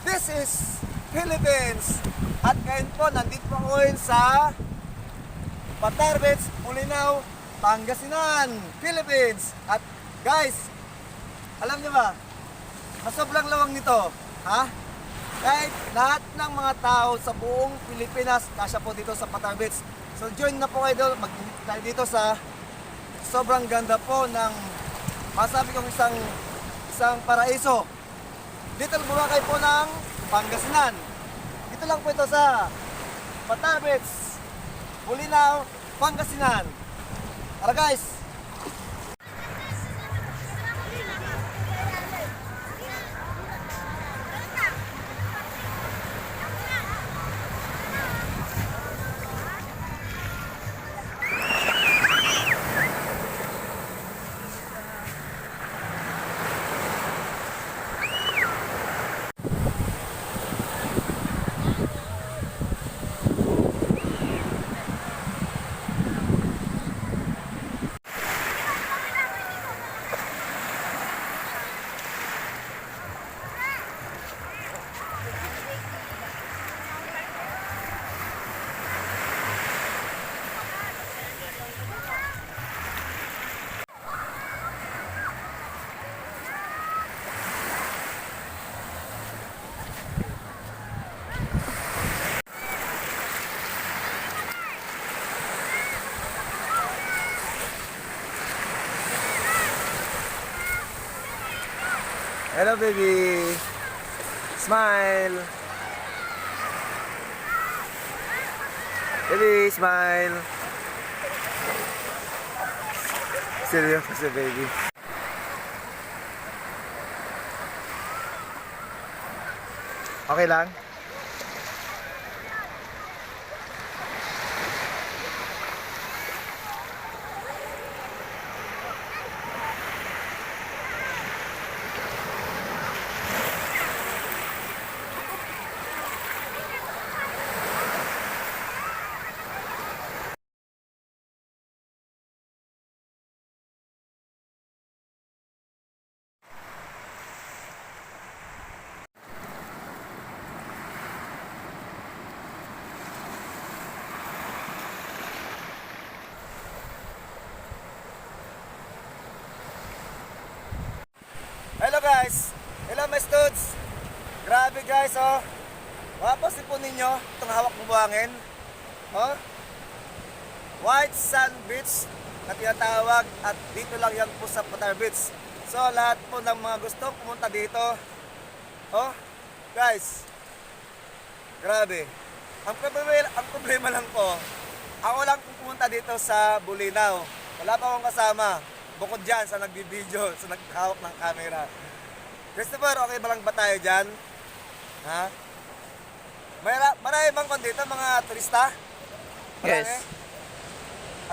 This is Philippines. At ngayon po, nandito po ako ngayon sa Patar Beach, Ulinaw, Pangasinan, Philippines. At guys, alam niyo ba, sobrang lawang nito, ha? Kahit lahat ng mga tao sa buong Pilipinas, kasya po dito sa Patar Beach. So join na po kayo doon, tayo dito sa sobrang ganda po ng, masabi kong isang paraiso. Dito Boracay po ng Pangasinan. Dito lang po ito sa Patar Beach, Ulinaw, Pangasinan. Tara guys! Hello baby! Smile! Baby, smile! Seryoso si baby. Okay lang? Hello guys! Hello my studs! Grabe guys, oh! Mapapansin po ninyo itong hawak ng buhangin. Oh? White Sand Beach na tinatawag, at dito lang yan po sa Patar Beach. So lahat po ng mga gustong pumunta dito, oh guys, grabe. Ang problema lang po, ako lang pumunta dito sa Bulinaw. Wala pa akong kasama. Bukod dyan sa nagbibideo, sa naghawak ng camera. Christopher, okay ba lang ba tayo dyan? Ha? Marami bang kon dito, mga turista? Marami? Yes.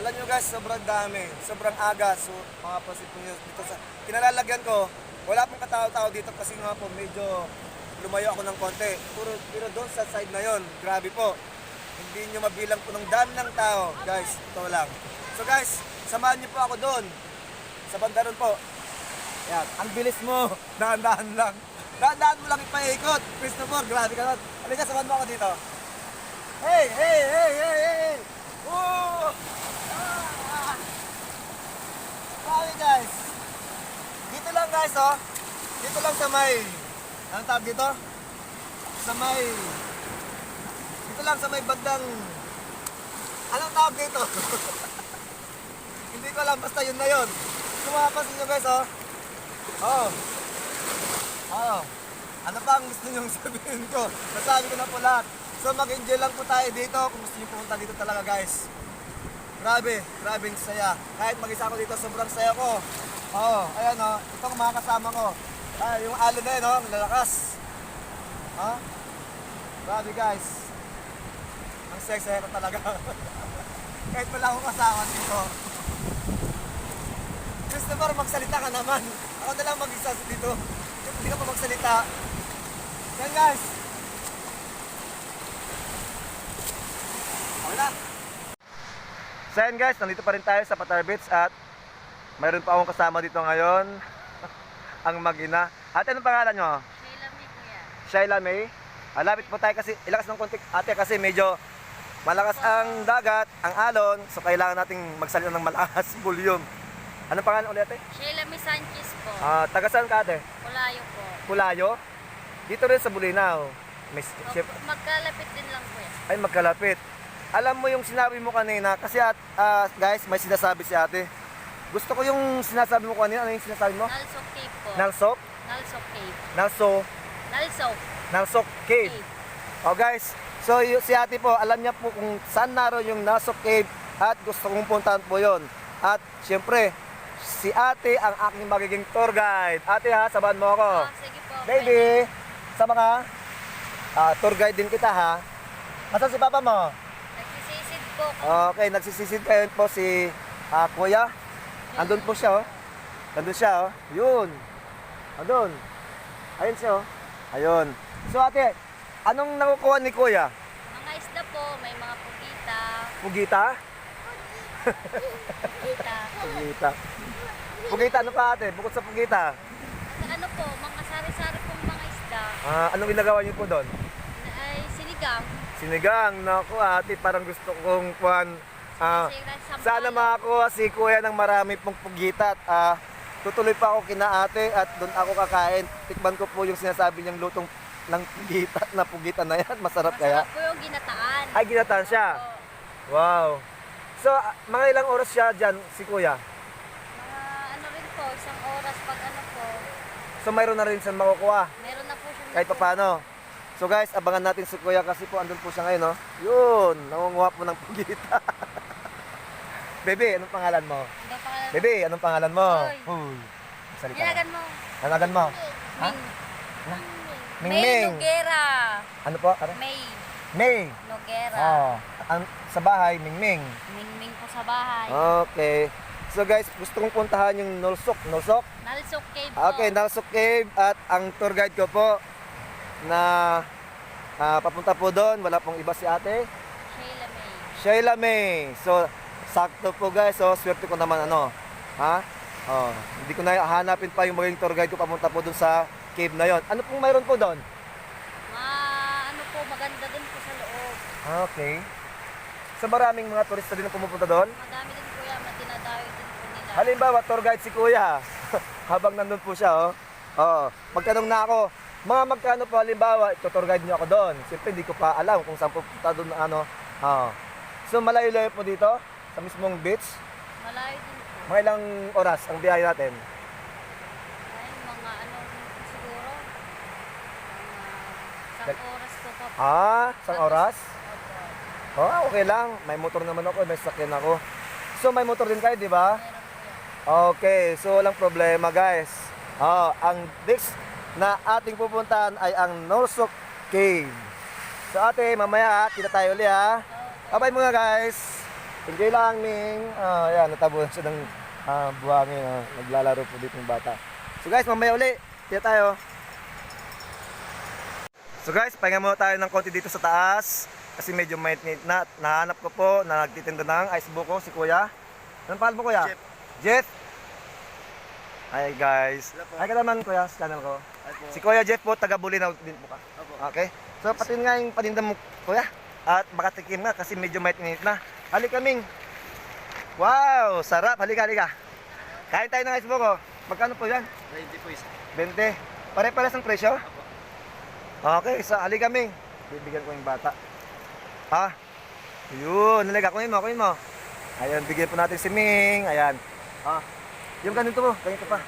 Alam nyo guys, sobrang dami. Sobrang aga. So, mga pasipon nyo dito sa kinalalagyan ko, wala pong katao-tao dito kasi nga po medyo lumayo ako ng konti. Pero doon sa side na yon, grabe po. Hindi nyo mabilang po ng dami ng tao. Guys, ito lang. So guys, samahan nyo po ako doon. Sa banda ron po. Yan, ang bilis mo. Dahan-dahan lang. Dahan-dahan mo lang ipaikot. Christopher, grabe ka naman. Halika, samahan mo ako dito. Hey, hey, hey, hey, hey! Woo! Grabe guys. Dito lang guys, oh. Dito lang sa may, anong tawag dito? Sa may, dito lang sa may bandang, anong tawag dito? Hindi ko alam, basta yun na yun. Kumapasin nyo guys, oh. Oh. Oh. Ano pa ang gusto nyo sabihin ko? Nasabi ko na po lahat. So mag-enjoy lang po tayo dito kung gusto nyo pumunta dito talaga guys. Grabe, grabing saya. Kahit mag-isa ako dito, sobrang saya ko. Oh, ayan oh. Itong mga kasama ko. Yung alon na yun, oh, lalakas. Ha? Grabe guys. Ang saya-saya ko talaga. Kahit wala akong kasama dito. Christopher, magsalita ka naman. Ako na lang mag-isa dito. Hindi ka pa magsalita. Yan guys. Okay na. So yan guys, nandito pa rin tayo sa Patar Beach at mayroon pa akong kasama dito ngayon. Ang mag-ina. At anong pangalan nyo? Sheila May, kuya. Sheila May. Lapit po tayo kasi, ilakas ng konti ate kasi medyo malakas ang dagat, ang alon. So kailangan nating magsalita ng malakas volume. Anong pangalan ulit ate? Sheila May Sanchez po. Taga saan ka ate? Kulayo po. Kulayo? Dito rin sa Bulinaw. May chef. Magkalapit din lang po yan. Ay, magkalapit. Alam mo yung sinabi mo kanina, kasi guys, may sinasabi si ate. Gusto ko yung sinasabi mo kanina. Ano yung sinasabi mo? Nalsok Cave po. Nalsok? Nalsok Cave. Nalsok? Nalsok. Nalsok Cave. Oh guys, so si ate po, alam niya po kung saan naroon yung Nalsok Cave at gusto kong puntahan po yon. At syempre, si ate ang aking magiging tour guide. Ate ha, sabahan mo ako. Sige po. Baby, sama ka. Tour guide din kita ha. Nasaan si papa mo? Nagsisisid po. Okay, nagsisisid kayo po si kuya. Andun po siya oh. Andun siya oh. Yun. Andun. Ayun siya oh. Ayun. So ate, anong nakukuha ni kuya? Mga isda po, may mga pugita. Pugita? Pugita. Pugita. Pugita ano pa ate? Bukod sa pugita. Ano po, mga sari-sari pong mga isda. Anong ginagawa niyo po doon? Ay sinigang. Sinigang. Naku ate, parang gusto kong sana makakuha si kuya ng marami pong pugita at tutuloy pa ako kina ate at doon ako kakain. Tikman ko po yung sinasabi niyang lutong ng pugita na yan. Masarap kaya? Masarap po yung ginataan. Ay, ginataan siya? Opo. Wow. So, mga ilang oras siya dyan, si kuya? Mga ano rin po, isang oras pag ano po. So, mayroon na rin siyang makukuha? Meron na po siya. Kahit paano. So guys, abangan natin si kuya kasi po andun po siya ngayon, no? Yun, nangunguha po ng pugita. Bebe, anong pangalan mo? Ano pangalan? Bebe, anong pangalan mo? Hoy. Uy. Salita. Ginagan mo. Tanagan mo. Ha? May Mingming. Noguera. Ano po? Ano? May May. Noguera. Oh, sa bahay, Mingming. Mingming po sa bahay. Okay. So guys, gusto kong puntahan yung Nalsok. Nalsok? Nalsok Cave po. Okay, Nalsok Cave at ang tour guide ko po na papunta po doon. Wala pong iba si ate. Sheila May. Sheila May. So, sakto po guys. So, swerte ko naman ano. Ha? Oh, hindi ko na hanapin pa yung maging tour guide ko papunta po doon sa cave na yon. Ano pong mayroon po doon? Ano po, maganda din po sa loob. Okay. So, maraming mga turista din ang pumupunta doon. Madami din po yan, madinadayo din po nila. Halimbawa, tour guide si kuya. Habang nandun po siya, oh. Oh, magtanong na ako. Mga magkano po halimbawa, ito-tour guide niyo ako doon. Siyempre, hindi ko pa alam kung saan pupunta doon ano. Oh. So, malayo-layo po dito sa mismong beach. Malayo din po. Mga ilang oras ang biyahe natin? Ay, mga ano siguro. Mga isang oras po pa. Isang oras? Opo. Okay lang. May motor naman ako, may sakyan ako. So, may motor din kayo, di ba? Meron po yan. Okay, so walang problema guys. Ang next na ating pupuntahan ay ang Nalsok Cave. So ate, mamaya kita tayo ulit ha. Bye muna guys. Enjoy lang Ming. Yan, natabo na siya ng buhangin. Naglalaro po dito ng bata. So guys, mamaya ulit. Kita tayo. So guys, pahinga muna tayo ng konti dito sa taas. Kasi medyo mainit na. Nahanap ko po na nagtitinda ng ice buko si kuya. Anong pangalan mo kuya? Jeff. Jeff. Hi guys. Hi ka naman kuya sa channel ko. Si Kuya Jeff po, taga Bulinaw din po ka. Okay. So patin nga yung paninda mo kuya. At makatikim nga kasi medyo mainit na. Halika Ming. Wow, sarap. Halika. Kain tayo ng ice buko. Magkano po yan? 20 po isa. 20. Pare-pares ang presyo? Okay, so halika Ming. Bibigyan ko yung bata. Yun, halika. Kunin mo. Ayan, bigyan po natin si Ming. Ayan. Yung ganito po, ganito pa.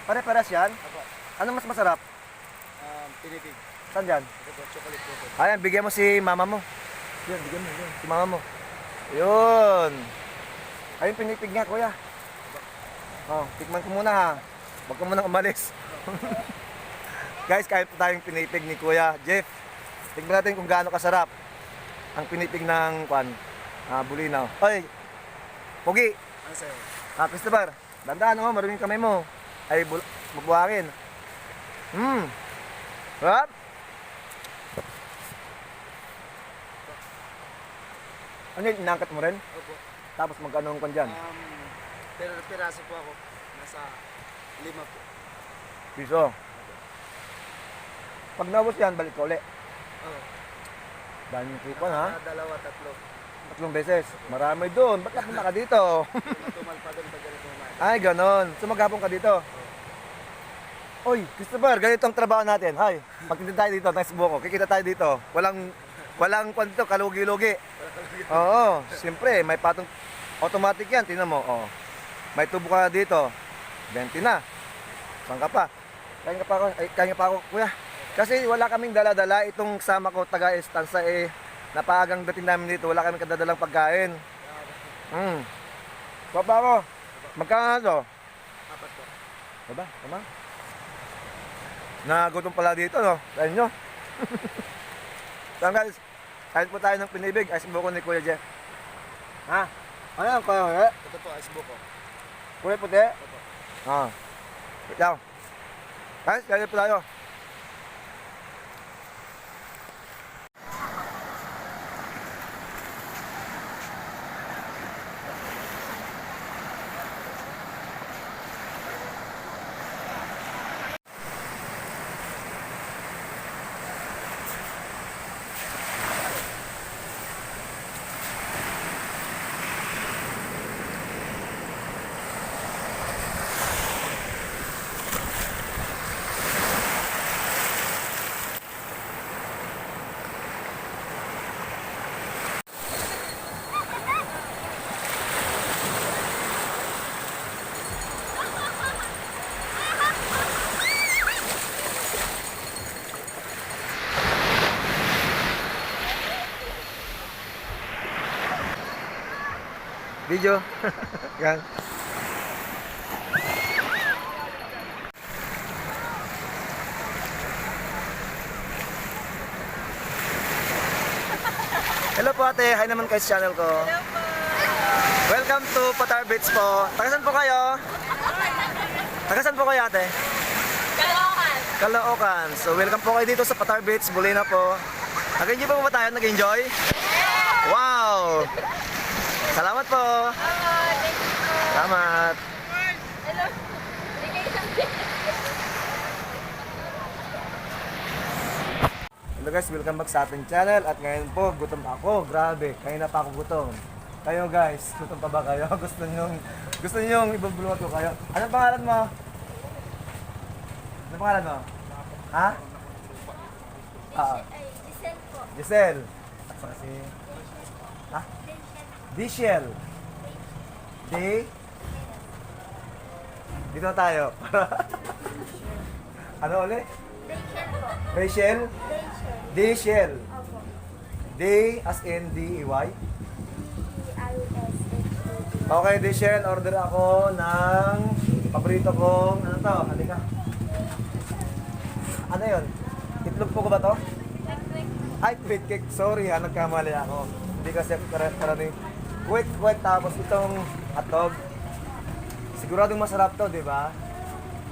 Pare-pares yan? Apo. Ano mas masarap? Pinipig. Saan dyan? Ito po, chocolate po. Ayan, bigyan mo si mama mo. Yun, bigyan mo. Yun, si mama mo. Yun. Ayun, pinipig nga, kuya. Tikman ko muna ha. Huwag ka munang umalis. Guys, kahit po tayong pinipig ni Kuya Jeff. Tignan natin kung gaano kasarap ang pinipig ng Bulinaw. Oy, Pogi. Ano sa'yo? Christopher, dandaan mo, maruming kamay mo. Ay, mabuhangin. Rap? Ano yun, inangkat mo rin? Opo. Tapos magkano ang dyan? Piraso po ako. Nasa 5 po. Piso. Pag naubos yan, balik ka uli. Oo. Daming coupon ha. Dalawa, tatlo. 3 beses. Marami doon. Ba't napunta ka dito? Matumal pa doon pag ganito umaga. Ay, ganon. So maghapon ka dito. Oy, Christopher, ganito ang trabaho natin. Hay, magtinda tayo dito, nice buko. Kikita tayo dito. Walang kwento, kalugi-lugi. Oo, siyempre, may patong automatic yan, tingnan mo. Oh. May tubo ka dito. 20 na. Saan ka pa? Kaya pa ako, kuya. Kasi wala kaming dala-dala. Itong sama ko, taga Estanza, napaagang dating namin dito. Wala kaming kadadalang pagkain. Papa ako. Magkano to? Apat po. Diba? Tama? Nagutom pala dito, no? Sa inyo. So guys, kahit po tayo ng pinibig, ice buko ni Kuya Jeff. Ha? Ano yan, Kuya Kuya? Ito po, ice buko. Kuya puti? Opo. Wait lang. Guys, kaya po tayo. Video. Yan. Hello po ate, hi naman kayo sa channel ko. Hello po. Welcome to Patar Beach po. Tagasan po kayo? Tagasan po kayo ate? Caloocan. Caloocan. So welcome po kayo dito sa Patar Beach, Bulina po. Nag-enjoy pa ba tayo? Nag-enjoy? Wow! Salamat po! Thank you po. Salamat! Hello. Bigay isang Hello guys, welcome back sa ating channel. At ngayon po, gutom ako. Grabe, kanina pa ako gutom. Kayo guys, gutom pa ba kayo? gusto niyo ibabulungan ko kayo? Anong pangalan mo? Anong pangalan mo? Ha? Giselle po. Giselle. At saka si... Ha? Dishel. D. Dito na tayo. Ano ulit? Rachel po. Rachel? Rachel. Dishel. Opo. D as in D-E-Y. D-I-S-H-E-D. Okay, Dishel, order ako ng paborito kong, ano to? Halika. Ano yun? Itlog po ko ba to? Ay, quick cake. Sorry ha, nagkamali ako. Hindi kasi karani. Quick, tapos itong hotdog. Siguradong masarap to, di ba?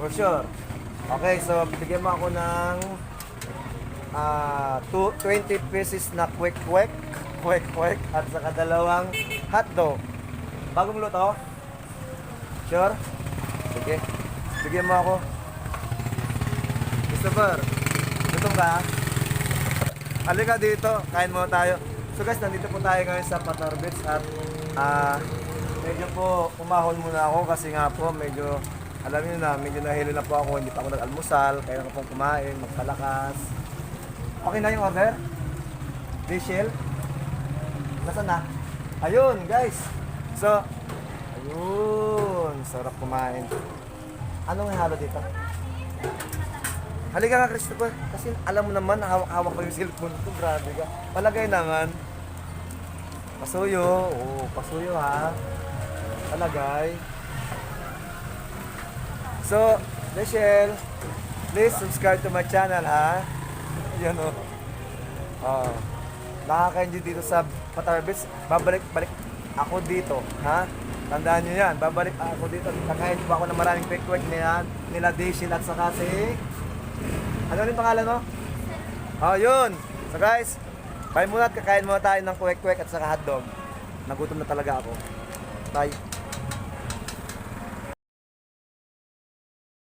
For sure. Okay, so bigyan mo ako ng 20 pieces na quick, at saka dalawang hotdog. Bagong luto? Sure? Sige. Bigyan mo ako. Christopher, gutom ka? Halika dito, kain mo tayo. So guys, nandito po tayo ngayon sa Patar Beach at medyo po umahon muna ako kasi nga po medyo, alam niyo na, medyo nahilo na po ako, hindi pa ako nag-almusal, kaya na pong kumain, magpalakas. Okay na yung order? Rachel? Nasaan na? Ayun guys! So, ayun, sarap kumain. Anong halo dito? Halika nga Christopher, kasi alam mo naman, hawak-hawak ko yung cellphone ko, grabe ka. Palagay naman. Pasuyo, pasuyo ha. Palagay. So, Rachel, please subscribe to my channel ha. Yan o. Nakaka-enjoy dito sa Patar Beach. Babalik ako dito, ha? Tandaan nyo yan, babalik ako dito. Kakain pa ako ng maraming quick nila Dishil at saka si... Ano rin pangalan mo? Oh, yun. So guys, bye muna at kakain muna tayo ng quick at saka hotdog. Nagutom na talaga ako. Bye.